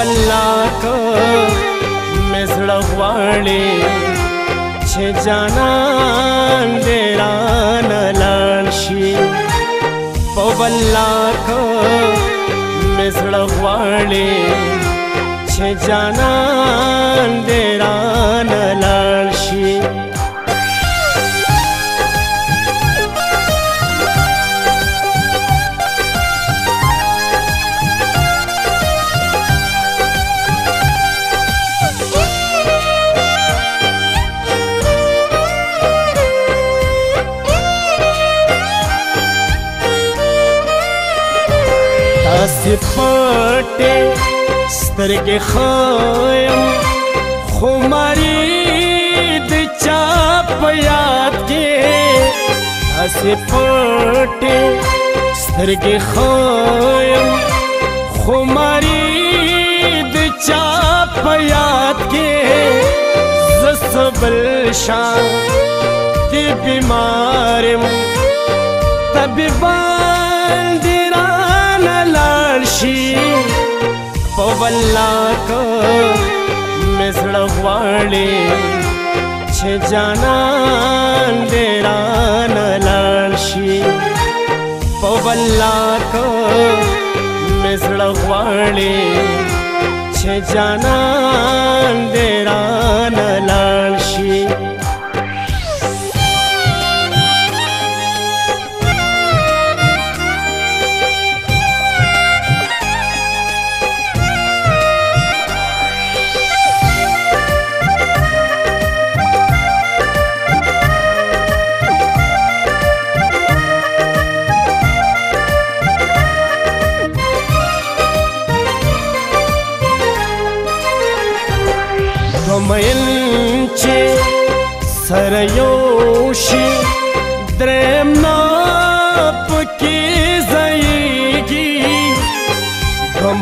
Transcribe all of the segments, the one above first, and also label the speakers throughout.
Speaker 1: والله که مې زړه غواړي چې جانان دې رانه لاړ شي په والله که مې زړه غواړي چې جانان دې رانه لاړ شي داسې پټې سترګې ښیم خو مري د چا په یاد کې داسې پټې سترګې ښیم خو مري د چا په یاد کې زه څه بل شان د بیمار یم طبیبان دې په والله که مې زړه غواړي چې جانان دې رانه لاړ شي په والله که مې زړه غواړي چې جانان دې رانه لاړ شي مین چې سره یو شي درېم نه پکې ځایږي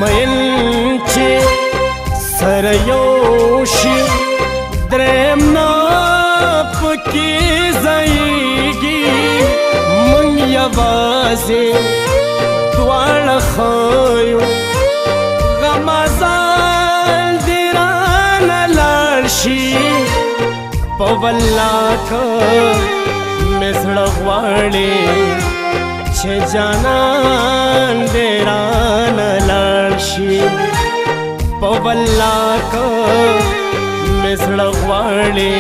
Speaker 1: مین چې سره یو شي درېم نه پکې ځایږي موږ یوازې دواړه ښیو غمازان دې رانه لاړ شي په والله که مې زړه غواړي چې جانان دې رانه لاړ شي په والله که مې زړه غواړي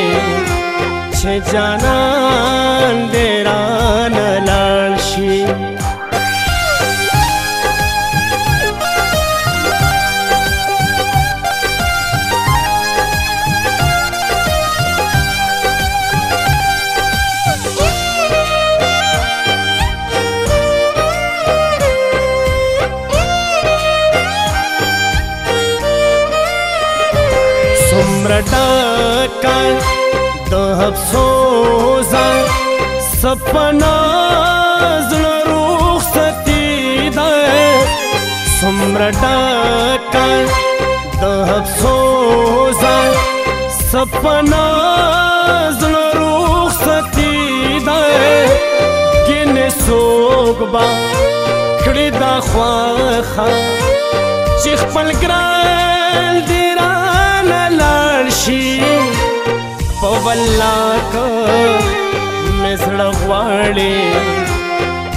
Speaker 1: چې جانان دې رانه لاړ شي څومره ډکه د افسوسه سپنا زړه رخصتي ده څومره ډکه د افسوسه سپنا زړه رخصتي ده ګینې څوک به کړي دا خواښه چې خپل ګران دې لاړ شي په والله که مې زړه غواړي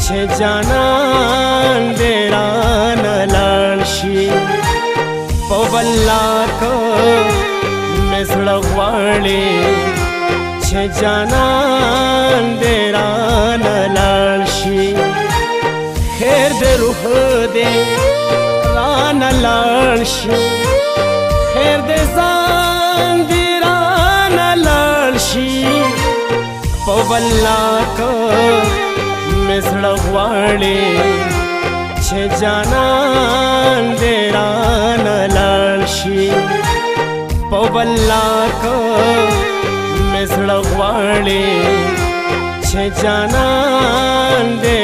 Speaker 1: چې جانان دې رانه لاړ شي په والله که مې زړه غواړي چې جانان دې رانه لاړ شي خیر دې روح دې رانه لاړ شي خیر دې ځان دې رانه لاړ شي په والله که مې زړه غواړي چې جانان دې رانه لاړ شي په والله که مې زړه غواړي چې جانان دې